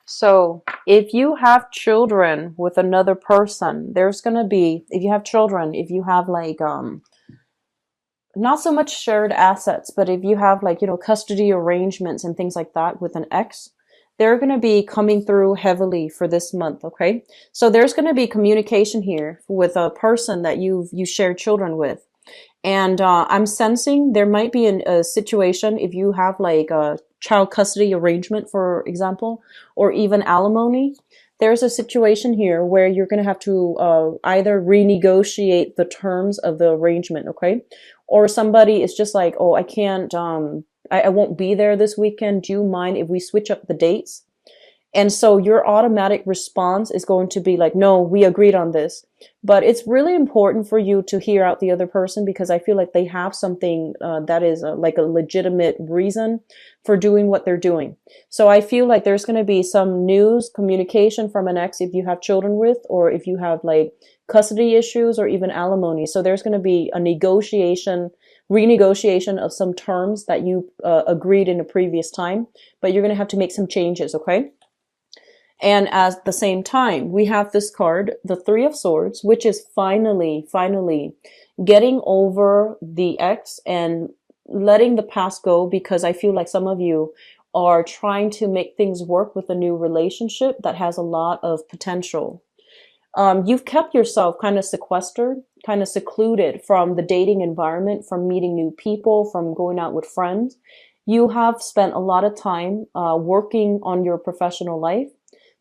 So if you have children with another person, there's going to be, if you have children, if you have like, not so much shared assets, but if you have like, custody arrangements and things like that with an ex, they're going to be coming through heavily for this month. Okay. So there's going to be communication here with a person that you share children with. And I'm sensing there might be a situation if you have like a child custody arrangement, for example, or even alimony. There's a situation here where you're going to have to either renegotiate the terms of the arrangement, okay? Or somebody is just like, oh, I can't, I won't be there this weekend. Do you mind if we switch up the dates? And so your automatic response is going to be like, no, we agreed on this. But it's really important for you to hear out the other person because I feel like they have something that is like a legitimate reason for doing what they're doing. So I feel like there's going to be some news communication from an ex if you have children with, or if you have like custody issues or even alimony. So there's going to be a renegotiation of some terms that you agreed in a previous time, but you're going to have to make some changes, okay? And at the same time, we have this card, the Three of Swords, which is finally getting over the ex and letting the past go, because I feel like some of you are trying to make things work with a new relationship that has a lot of potential. You've kept yourself kind of sequestered, kind of secluded from the dating environment, from meeting new people, from going out with friends. You have spent a lot of time working on your professional life,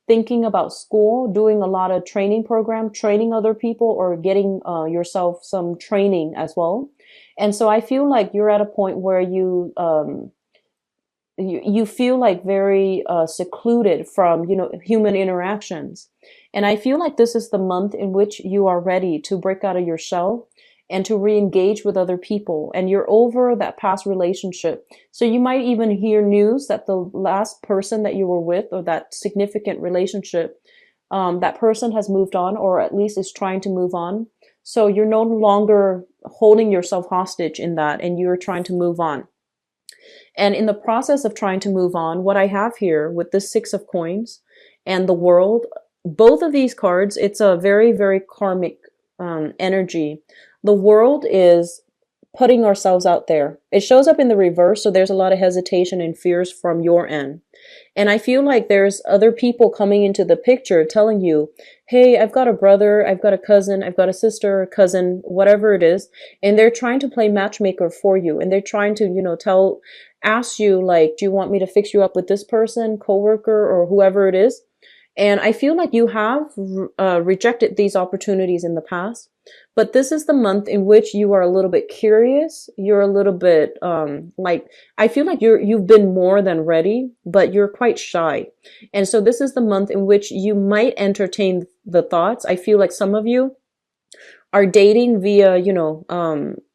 thinking about school, doing a lot of training program, training other people, or getting yourself some training as well. And so I feel like you're at a point where you feel like very secluded from human interactions. And I feel like this is the month in which you are ready to break out of your shell and to re-engage with other people, and you're over that past relationship. So you might even hear news that the last person that you were with, or that significant relationship, that person has moved on, or at least is trying to move on. So you're no longer holding yourself hostage in that, and you're trying to move on. And in the process of trying to move on, what I have here with the Six of Coins and the World, both of these cards, it's a very, very karmic energy. The World is putting ourselves out there. It shows up in the reverse, so there's a lot of hesitation and fears from your end. And I feel like there's other people coming into the picture telling you, hey, I've got a brother, I've got a cousin, I've got a sister, cousin, whatever it is. And they're trying to play matchmaker for you. And they're trying to, ask you, like, do you want me to fix you up with this person, coworker, or whoever it is? And I feel like you have rejected these opportunities in the past, but this is the month in which you are a little bit curious. You're a little bit I feel like you've been more than ready, but you're quite shy. And so this is the month in which you might entertain the thoughts. I feel like some of you are dating via,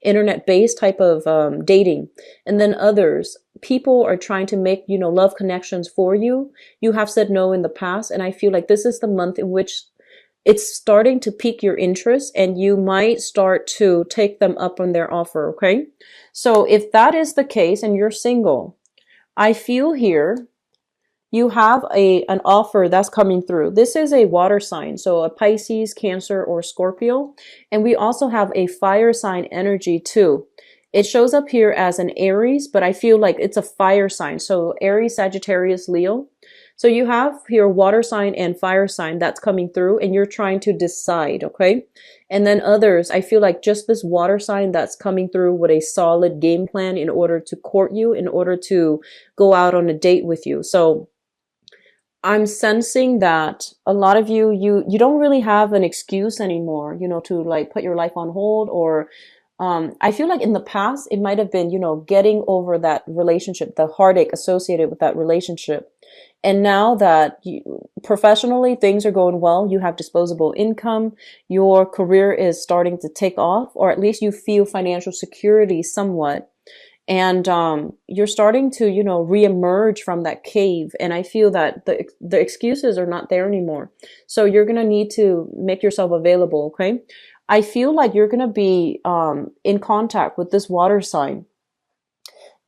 internet-based type of dating. And then others, people are trying to make, love connections for you. You have said no in the past. And I feel like this is the month in which it's starting to pique your interest, and you might start to take them up on their offer, okay? So if that is the case and you're single, I feel here you have an offer that's coming through. This is a water sign, so a Pisces, Cancer, or Scorpio. And we also have a fire sign energy too. It shows up here as an Aries, but I feel like it's a fire sign. So Aries, Sagittarius, Leo. So you have here water sign and fire sign that's coming through, and you're trying to decide, okay? And then others, I feel like just this water sign that's coming through with a solid game plan in order to court you, in order to go out on a date with you. So I'm sensing that a lot of you don't really have an excuse anymore, to like put your life on hold, or I feel like in the past it might have been, getting over that relationship, the heartache associated with that relationship. And now that professionally things are going well, you have disposable income, your career is starting to take off, or at least you feel financial security somewhat. And you're starting to, reemerge from that cave. And I feel that the excuses are not there anymore. So you're going to need to make yourself available, okay? I feel like you're going to be in contact with this water sign.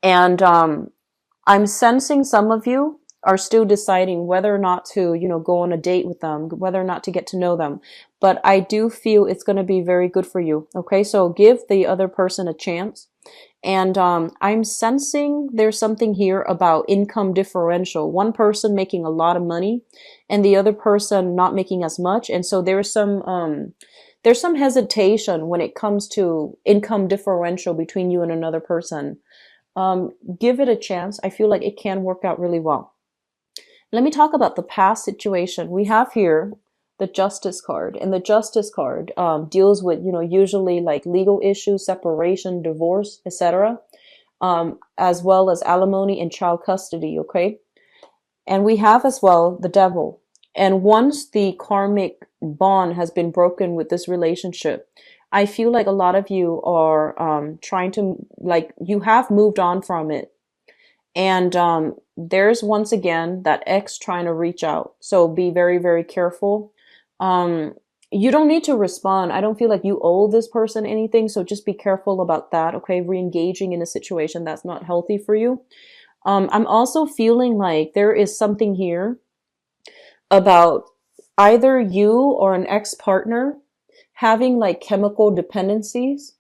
And I'm sensing some of you are still deciding whether or not to, go on a date with them, whether or not to get to know them. But I do feel it's going to be very good for you. Okay. So give the other person a chance. And I'm sensing there's something here about income differential. One person making a lot of money and the other person not making as much. And so there's some hesitation when it comes to income differential between you and another person. Give it a chance. I feel like it can work out really well. Let me talk about the past situation. We have here the Justice card, and the Justice card deals with, usually like legal issues, separation, divorce, etc., as well as alimony and child custody. Okay, and we have as well the Devil. And once the karmic bond has been broken with this relationship, I feel like a lot of you are trying to, like, you have moved on from it. And there's once again that ex trying to reach out. So be very, very careful. Um, you don't need to respond. I don't feel like you owe this person anything. So just be careful about that. Okay. Re-engaging in a situation that's not healthy for you. I'm also feeling like there is something here about either you or an ex-partner having like chemical dependencies.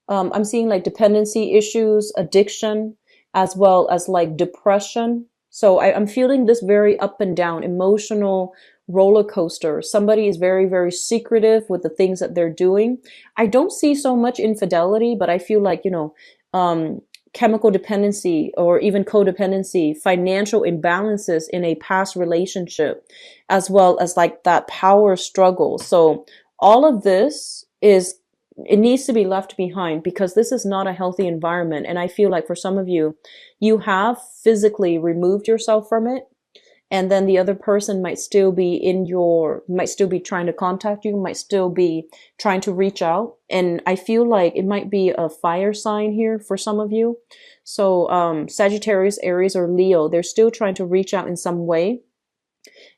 I'm seeing like dependency issues, addiction, as well as like depression. So I'm feeling this very up and down emotional roller coaster. Somebody is very, very secretive with the things that they're doing. I don't see so much infidelity, but I feel like, chemical dependency or even codependency, financial imbalances in a past relationship, as well as like that power struggle. So all of this is, it needs to be left behind because this is not a healthy environment. And I feel like for some of you, you have physically removed yourself from it. And then the other person might still be might still be trying to contact you, might still be trying to reach out. And I feel like it might be a fire sign here for some of you. So, Sagittarius, Aries, or Leo, they're still trying to reach out in some way.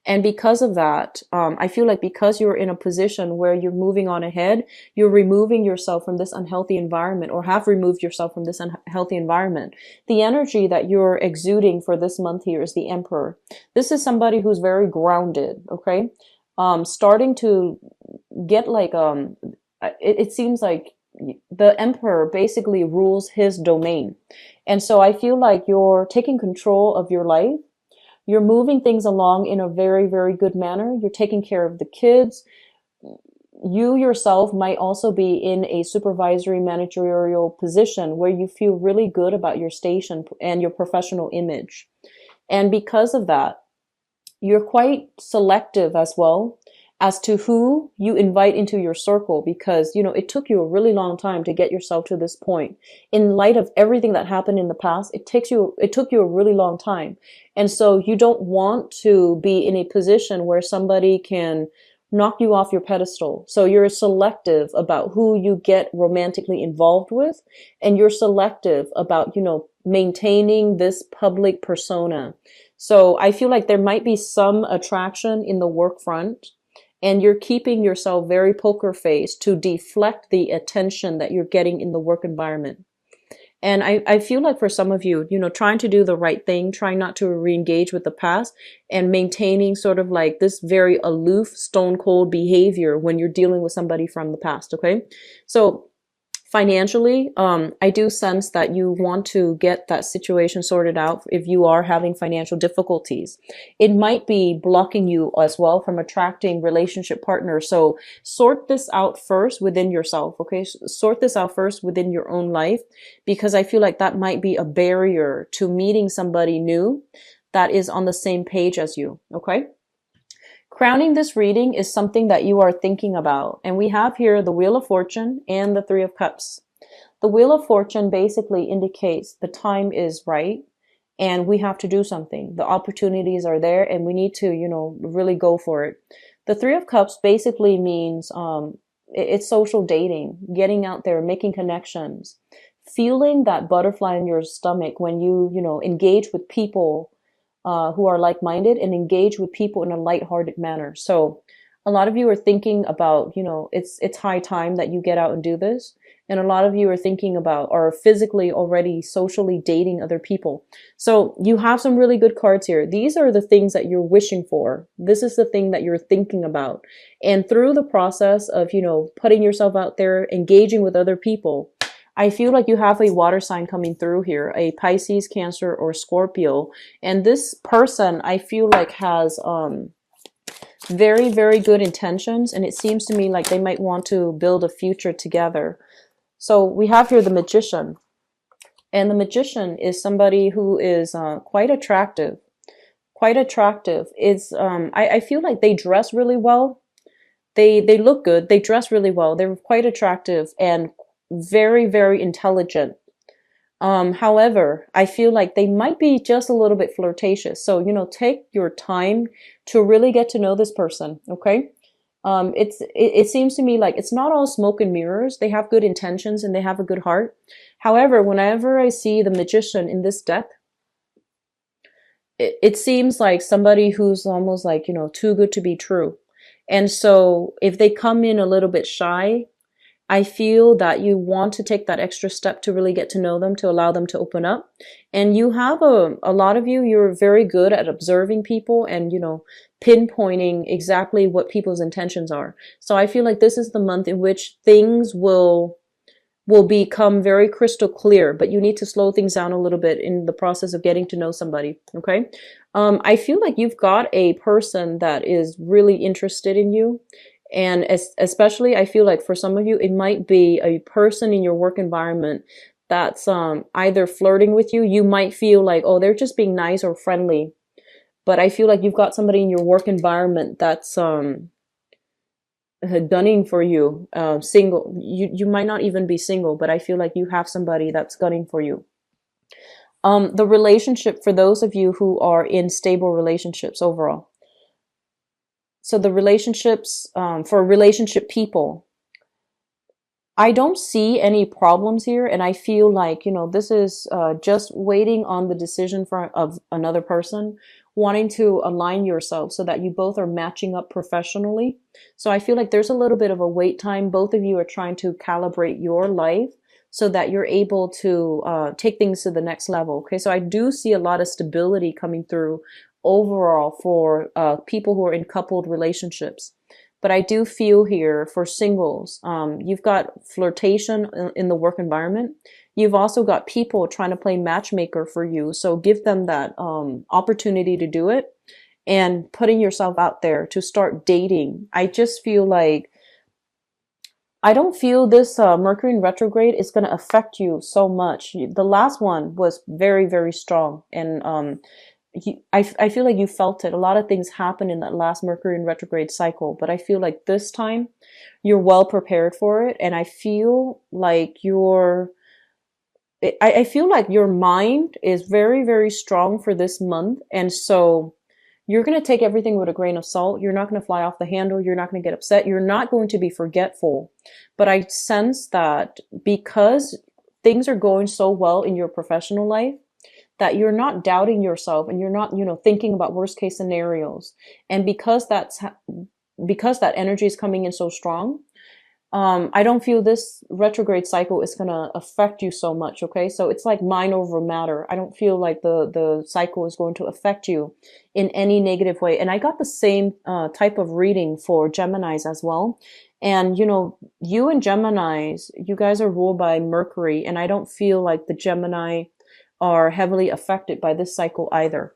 And because of that, I feel like because you're in a position where you're moving on ahead, you're removing yourself from this unhealthy environment or have removed yourself from this unhealthy environment. The energy that you're exuding for this month here is the Emperor. This is somebody who's very grounded, okay? Starting to get like, it seems like the Emperor basically rules his domain. And so I feel like you're taking control of your life. You're moving things along in a very, very good manner. You're taking care of the kids. You yourself might also be in a supervisory managerial position where you feel really good about your station and your professional image. And because of that, you're quite selective as well as to who you invite into your circle because, it took you a really long time to get yourself to this point. In light of everything that happened in the past, it took you a really long time. And so you don't want to be in a position where somebody can knock you off your pedestal. So you're selective about who you get romantically involved with, and you're selective about, maintaining this public persona. So I feel like there might be some attraction in the work front, and you're keeping yourself very poker face to deflect the attention that you're getting in the work environment. And I feel like for some of you, trying to do the right thing, trying not to re-engage with the past and maintaining sort of like this very aloof, stone cold behavior when you're dealing with somebody from the past. Okay. So financially, I do sense that you want to get that situation sorted out if you are having financial difficulties. It might be blocking you as well from attracting relationship partners. So sort this out first within yourself, okay? Sort this out first within your own life, because I feel like that might be a barrier to meeting somebody new that is on the same page as you, okay? Crowning this reading is something that you are thinking about. And we have here the Wheel of Fortune and the Three of Cups. The Wheel of Fortune basically indicates the time is right and we have to do something. The opportunities are there and we need to, really go for it. The Three of Cups basically means it's social dating, getting out there, making connections, feeling that butterfly in your stomach when you, engage with people who are like-minded and engage with people in a light-hearted manner. So a lot of you are thinking about, it's high time that you get out and do this. And a lot of you are thinking about or physically already socially dating other people. So you have some really good cards here. These are the things that you're wishing for. This is the thing that you're thinking about. And through the process of, putting yourself out there, engaging with other people, I feel like you have a water sign coming through here, a Pisces, Cancer, or Scorpio. And this person, I feel like has very, very good intentions. And it seems to me like they might want to build a future together. So we have here the Magician. And the Magician is somebody who is quite attractive. Quite attractive. I feel like they dress really well. They look good. They dress really well. They're quite attractive and very, very intelligent. However, I feel like they might be just a little bit flirtatious. So, take your time to really get to know this person. Okay. It seems to me like it's not all smoke and mirrors. They have good intentions and they have a good heart. However, whenever I see the Magician in this deck, it seems like somebody who's almost like, too good to be true. And so if they come in a little bit shy, I feel that you want to take that extra step to really get to know them, to allow them to open up. And you have a lot of you, you're very good at observing people and, pinpointing exactly what people's intentions are. So I feel like this is the month in which things will become very crystal clear, but you need to slow things down a little bit in the process of getting to know somebody. Okay. I feel like you've got a person that is really interested in you. And especially, I feel like for some of you, it might be a person in your work environment that's either flirting with you. You might feel like, oh, they're just being nice or friendly. But I feel like you've got somebody in your work environment that's gunning for you, single. You might not even be single, but I feel like you have somebody that's gunning for you. The relationship, for those of you who are in stable relationships overall. So the relationships, for relationship people, I don't see any problems here. And I feel like, this is just waiting on the decision of another person, wanting to align yourself so that you both are matching up professionally. So I feel like there's a little bit of a wait time. Both of you are trying to calibrate your life so that you're able to take things to the next level. Okay, so I do see a lot of stability coming through overall for people who are in coupled relationships. But I do feel here for singles, you've got flirtation in the work environment. You've also got people trying to play matchmaker for you. So give them that opportunity to do it and putting yourself out there to start dating. I just feel like I don't feel this Mercury in retrograde is going to affect you so much. The last one was very, very strong. And I feel like you felt it. A lot of things happened in that last Mercury in retrograde cycle. But I feel like this time you're well prepared for it. And I feel like I feel like your mind is very, very strong for this month. And so you're going to take everything with a grain of salt. You're not going to fly off the handle. You're not going to get upset. You're not going to be forgetful. But I sense that because things are going so well in your professional life, that you're not doubting yourself and you're not, thinking about worst case scenarios. And because that energy is coming in so strong, I don't feel this retrograde cycle is going to affect you so much. Okay. So it's like mind over matter. I don't feel like the cycle is going to affect you in any negative way. And I got the same type of reading for Geminis as well. And, you and Geminis, you guys are ruled by Mercury. And I don't feel like the Gemini are heavily affected by this cycle either.